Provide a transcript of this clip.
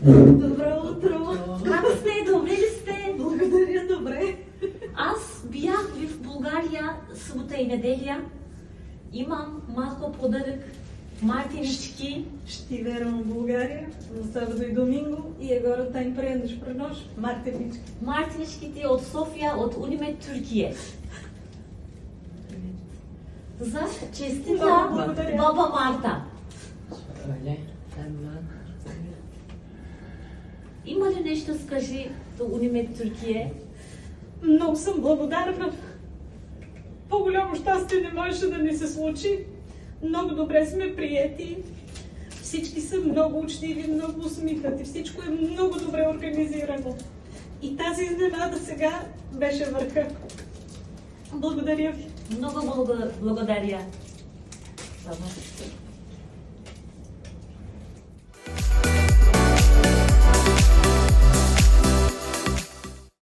Добро утро! Как сте? Добре ли сте? Благодаря, добре. Аз бях в България събота и неделя. Имам малко подарък. Мартинички. Estiveram em Bulgária no sábado e domingo e agora têm prendas para nós, Martinique. Мартиничките от София, от Унимед Türkiye. За честита Много благодаря. Баба Марта. Öyle. Hemen. Има ли нещо да скажи до Унимед Türkiye? Много съм благодарна. По-голямо щастие не можеше да ни се случи. Много добре сме приети. Всички са много учтиви, много усмихнати. Всичко е много добре организирано. И тази изненада сега беше върха. Благодаря ви. Много благодаря. Баба.